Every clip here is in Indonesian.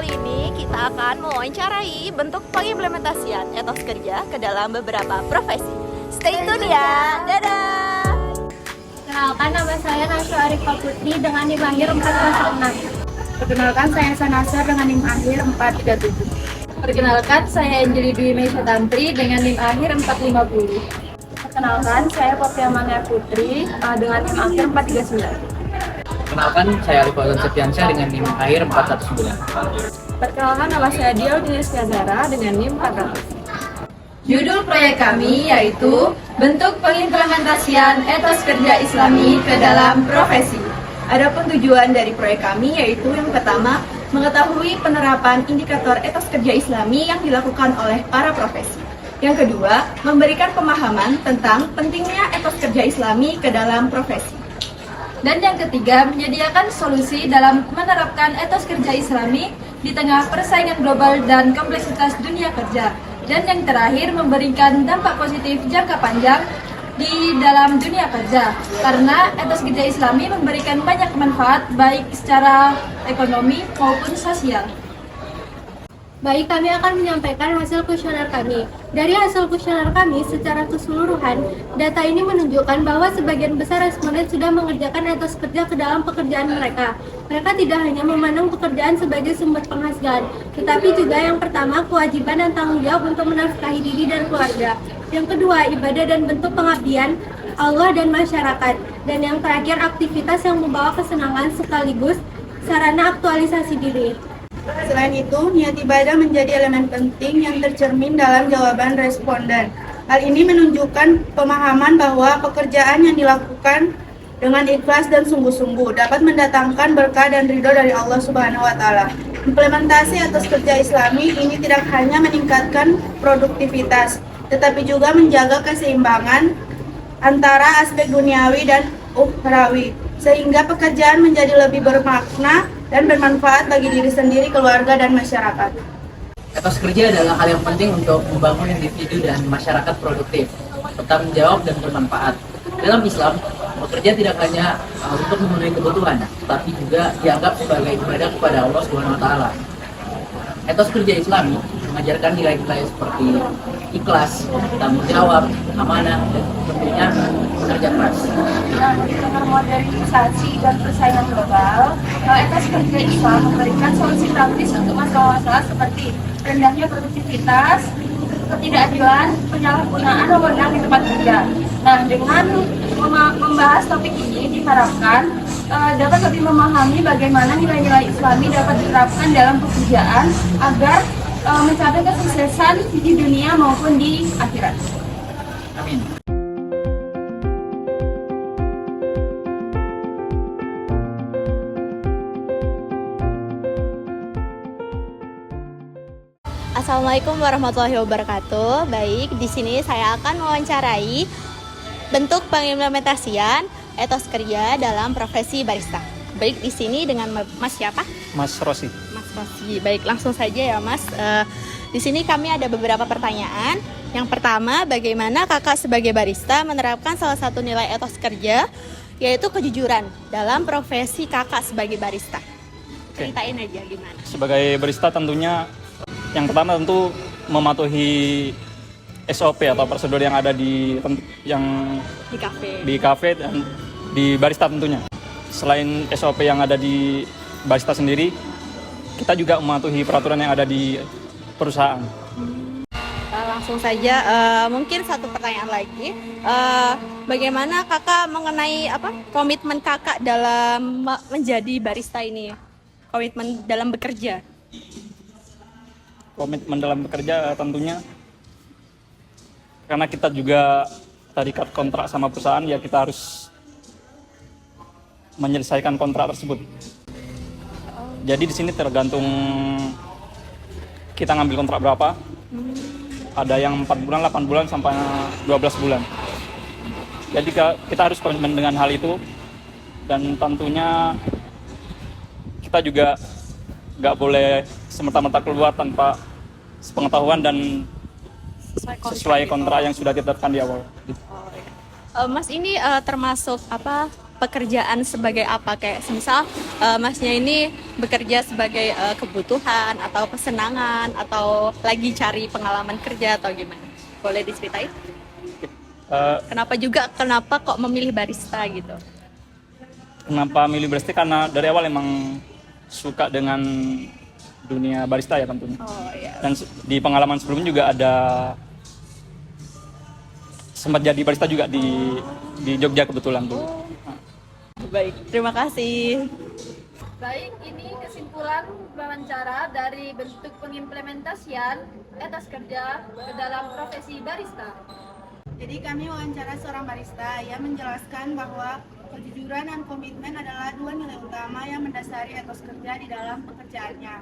kali ini kita akan mewawancarai bentuk pengimplementasian etos kerja ke dalam beberapa profesi. Stay tune ya, dadah! Perkenalkan, nama saya Nasya Arifah Putri dengan NIM akhir 406. Perkenalkan, saya Sanasar dengan NIM akhir 437. Perkenalkan, saya Anjeli Dwi Meisha Tantri dengan NIM akhir 450. Perkenalkan, saya Poppy Amania Putri dengan NIM akhir 439. Perkenalkan, saya Arif Fauzan Septiansyah dengan NIM akhir 419. Perkenalkan, nama saya Dio Dinis Tiazara dengan NIM 400. Judul proyek kami yaitu bentuk pengimplementasian etos kerja Islami ke dalam profesi. Adapun tujuan dari proyek kami yaitu yang pertama, mengetahui penerapan indikator etos kerja Islami yang dilakukan oleh para profesi. Yang kedua, memberikan pemahaman tentang pentingnya etos kerja Islami ke dalam profesi. Dan yang ketiga, menyediakan solusi dalam menerapkan etos kerja Islami di tengah persaingan global dan kompleksitas dunia kerja. Dan yang terakhir, memberikan dampak positif jangka panjang di dalam dunia kerja. Karena etos kerja Islami memberikan banyak manfaat baik secara ekonomi maupun sosial. Baik, kami akan menyampaikan hasil kuesioner kami. Dari hasil kuesioner kami secara keseluruhan, data ini menunjukkan bahwa sebagian besar responden sudah mengerjakan etos kerja ke dalam pekerjaan mereka. Mereka tidak hanya memandang pekerjaan sebagai sumber penghasilan, tetapi juga yang pertama, kewajiban dan tanggung jawab untuk menafkahi diri dan keluarga. Yang kedua, ibadah dan bentuk pengabdian Allah dan masyarakat. Dan yang terakhir, aktivitas yang membawa kesenangan sekaligus sarana aktualisasi diri. Selain itu, niat ibadah menjadi elemen penting yang tercermin dalam jawaban responden. Hal ini menunjukkan pemahaman bahwa pekerjaan yang dilakukan dengan ikhlas dan sungguh-sungguh dapat mendatangkan berkah dan ridho dari Allah Subhanahu wa Ta'ala. Implementasi atas kerja Islami ini tidak hanya meningkatkan produktivitas, tetapi juga menjaga keseimbangan antara aspek duniawi dan ukhrawi, sehingga pekerjaan menjadi lebih bermakna dan bermanfaat bagi diri sendiri, keluarga, dan masyarakat. Etos kerja adalah hal yang penting untuk membangun individu dan masyarakat produktif, bertanggung jawab dan bermanfaat. Dalam Islam, bekerja tidak hanya untuk memenuhi kebutuhan, tapi juga dianggap sebagai ibadah kepada Allah Subhanahu wa Ta'ala. Etos kerja Islami mengajarkan nilai-nilai seperti ikhlas, tanggung jawab, amanah, dan tentunya bekerja keras. Di tengah modernisasi dan persaingan global, etos kerja Islam memberikan solusi praktis untuk masalah-masalah seperti rendahnya produktivitas, ketidakadilan, penyalahgunaan wewenang di tempat kerja. Nah, dengan membahas topik ini diharapkan dapat lebih memahami bagaimana nilai-nilai Islami dapat diterapkan dalam pekerjaan agar mencapai kesuksesan di dunia maupun di akhirat. Amin. Assalamualaikum warahmatullahi wabarakatuh. Baik, di sini saya akan mewawancarai bentuk pengimplementasian etos kerja dalam profesi barista. Baik, di sini dengan Mas siapa? Mas Rosi. Mas Rosi. Baik, langsung saja ya Mas. Di sini kami ada beberapa pertanyaan. Yang pertama, bagaimana kakak sebagai barista menerapkan salah satu nilai etos kerja, yaitu kejujuran dalam profesi kakak sebagai barista? Ceritain aja gimana. Sebagai barista tentunya yang pertama tentu mematuhi SOP atau prosedur yang ada di kafe dan di barista tentunya. Selain SOP yang ada di barista sendiri, kita juga mematuhi peraturan yang ada di perusahaan. Langsung saja, mungkin satu pertanyaan lagi. Bagaimana kakak mengenai komitmen kakak dalam menjadi barista ini? Komitmen dalam bekerja? Komitmen dalam bekerja tentunya karena kita juga terikat kontrak sama perusahaan, ya kita harus menyelesaikan kontrak tersebut. Jadi di sini tergantung kita ngambil kontrak berapa. Ada yang 4 bulan, 8 bulan, sampai 12 bulan. Jadi kita harus komitmen dengan hal itu. Dan tentunya kita juga nggak boleh semerta-merta keluar tanpa sepengetahuan dan sesuai kontrak yang sudah ditetapkan di awal. Mas ini termasuk pekerjaan sebagai apa, kayak misal masnya ini bekerja sebagai kebutuhan atau kesenangan atau lagi cari pengalaman kerja atau gimana? Boleh diceritain? Kenapa kok memilih barista gitu? Kenapa milih barista? Karena dari awal emang suka dengan dunia barista ya tentunya. Oh iya. Dan di pengalaman sebelumnya juga ada sempat jadi barista juga di Jogja kebetulan dulu. Baik, terima kasih. Baik, ini kesimpulan wawancara dari bentuk pengimplementasian etos kerja ke dalam profesi barista. Jadi kami wawancara seorang barista yang menjelaskan bahwa kejujuran dan komitmen adalah dua nilai utama yang mendasari etos kerja di dalam pekerjaannya.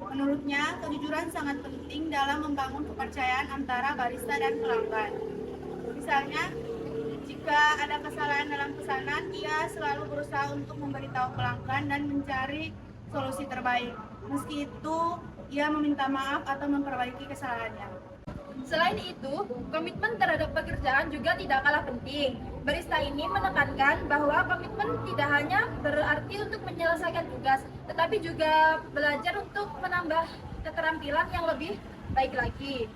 Menurutnya, kejujuran sangat penting dalam membangun kepercayaan antara barista dan pelanggan. Misalnya, jika ada kesalahan dalam pesanan, ia selalu berusaha untuk memberitahu pelanggan dan mencari solusi terbaik. Meski itu, ia meminta maaf atau memperbaiki kesalahannya. Selain itu, komitmen terhadap pekerjaan juga tidak kalah penting. Barista ini menekankan bahwa komitmen tidak hanya berarti untuk menyelesaikan tugas, tetapi juga belajar untuk menambah keterampilan yang lebih baik lagi.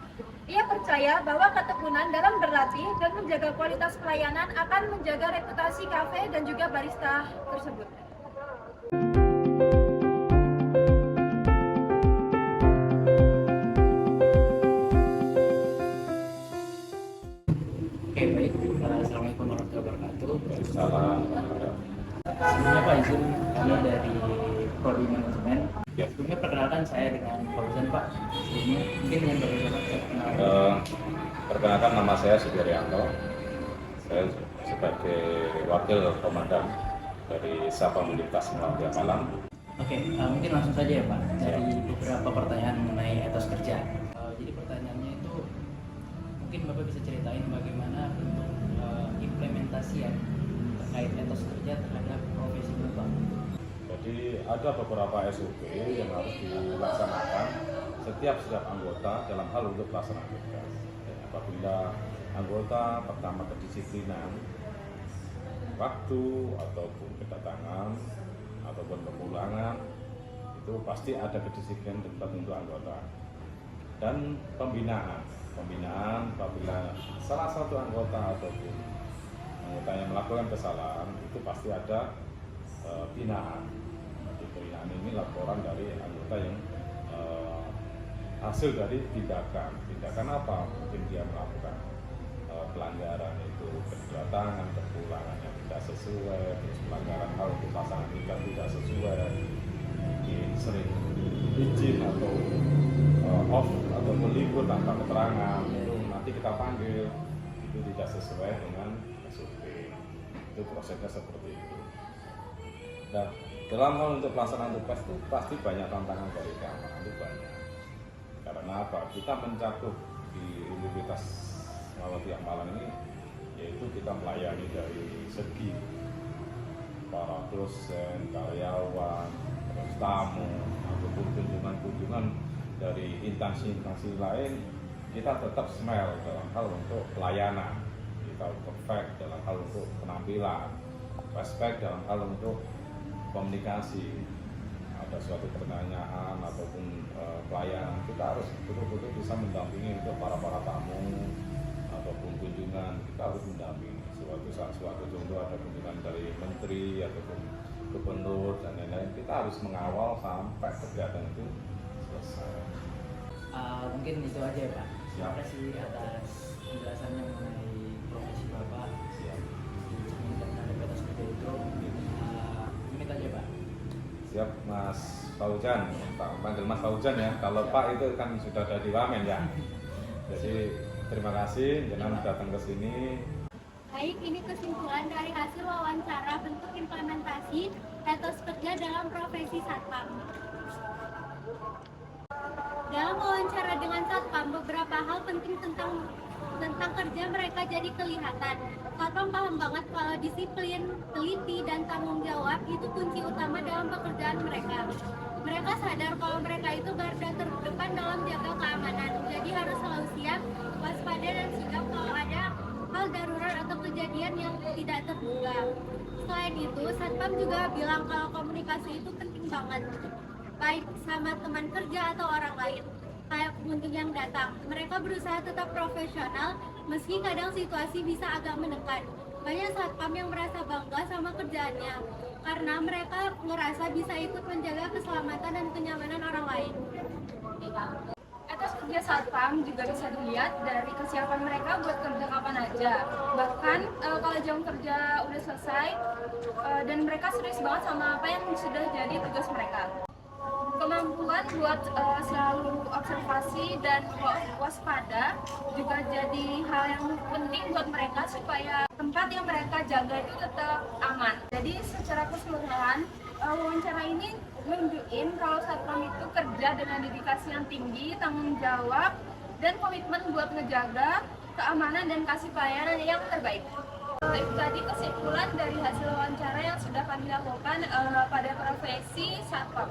Ia percaya bahwa ketekunan dalam berlatih dan menjaga kualitas pelayanan akan menjaga reputasi kafe dan juga barista tersebut. Oke, baik. Assalamualaikum warahmatullahi wabarakatuh. Sebelumnya Pak, izin kami dari Prodi Manajemen. Sebelumnya perkenalkan saya dengan Fauzan Pak. Sebelumnya mungkin dengan Bapak perkenalkan. Perkenalkan, nama saya Sudiryanto. Saya sebagai wakil komandan dari Sapa Melintas Melambia Malang. Oke, mungkin langsung saja ya Pak, dari beberapa pertanyaan mengenai etos kerja. Jadi pertanyaannya itu, mungkin Bapak bisa ceritain bagaimana bentuk implementasian terkait etos kerja terhadap profesi Bapak. Jadi ada beberapa SOP yang harus dilaksanakan setiap anggota dalam hal untuk pelaksanaan tugas. Apabila anggota pertama kedisiplinan, waktu ataupun kedatangan ataupun pemulangan, itu pasti ada kedisiplinan tempat untuk anggota. Dan pembinaan apabila salah satu anggota ataupun anggota yang melakukan kesalahan itu pasti ada binaan. Di binaan ini laporan dari anggota yang hasil dari tindakan apa, mungkin dia melakukan pelanggaran itu kedatangan, kepulangan yang tidak sesuai, terus pelanggaran hal untuk pasangan nikah tidak sesuai, mungkin sering izin atau off atau melibur tanpa keterangan, itu nanti kita panggil, itu tidak sesuai dengan SOP. Itu prosesnya seperti itu. Nah, dalam hal untuk pelaksanaan tugas itu pasti banyak tantangan dari keamanan, itu banyak. Karena apa? Kita mencakup di Universitas Muhammadiyah Malang ini, yaitu kita melayani dari segi para dosen, karyawan, terus tamu, ataupun kunjungan dari instansi lain, kita tetap smile dalam hal untuk pelayanan, kita perfect dalam hal untuk penampilan, respect dalam hal untuk komunikasi. Ada suatu pertanyaan ataupun pelayanan, kita harus betul-betul bisa mendampingi untuk para tamu ataupun kunjungan, kita harus mendampingi. Suatu contoh ada kunjungan dari menteri ataupun gubernur dan lain-lain, kita harus mengawal sampai kegiatan itu selesai. Mungkin itu aja ya Pak. Terima kasih atas penjelasannya mengenai profesi Bapak. Siap. Terhadap etos kerja itu. Ini aja Pak. Siap, Mas Fauzan, Pak panggil Mas Fauzan ya. Kalau Pak itu kan sudah ada di Wamen ya. Jadi terima kasih jangan datang ke sini. Baik, ini kesimpulan dari hasil wawancara bentuk implementasi etos kerja dalam profesi satpam. Dalam wawancara dengan satpam, beberapa hal penting tentang kerja mereka jadi kelihatan. Satpam paham banget kalau disiplin, teliti, dan tanggung jawab itu kunci utama dalam pekerjaan mereka. Mereka sadar kalau mereka itu garda terdepan dalam jaga keamanan, jadi harus selalu siap, waspada, dan sigap kalau ada hal darurat atau kejadian yang tidak terduga. Selain itu, Satpam juga bilang kalau komunikasi itu penting banget, baik sama teman kerja atau orang lain. Kayak pengunjung yang datang, mereka berusaha tetap profesional meski kadang situasi bisa agak menekan. Banyak satpam yang merasa bangga sama kerjaannya karena mereka merasa bisa ikut menjaga keselamatan dan kenyamanan orang lain. Etos kerja satpam juga bisa dilihat dari kesiapan mereka buat kerja kapan aja. Bahkan kalau jam kerja udah selesai dan mereka serius banget sama apa yang sudah jadi tugas mereka. Kemampuan buat selalu observasi dan waspada juga jadi hal yang penting buat mereka supaya tempat yang mereka jaga itu tetap aman. Jadi secara keseluruhan wawancara ini nunjukin kalau satpam itu kerja dengan dedikasi yang tinggi, tanggung jawab, dan komitmen buat ngejaga keamanan dan kasih pelayanan yang terbaik. Itu tadi kesimpulan dari hasil wawancara yang sudah kami lakukan pada profesi satpam.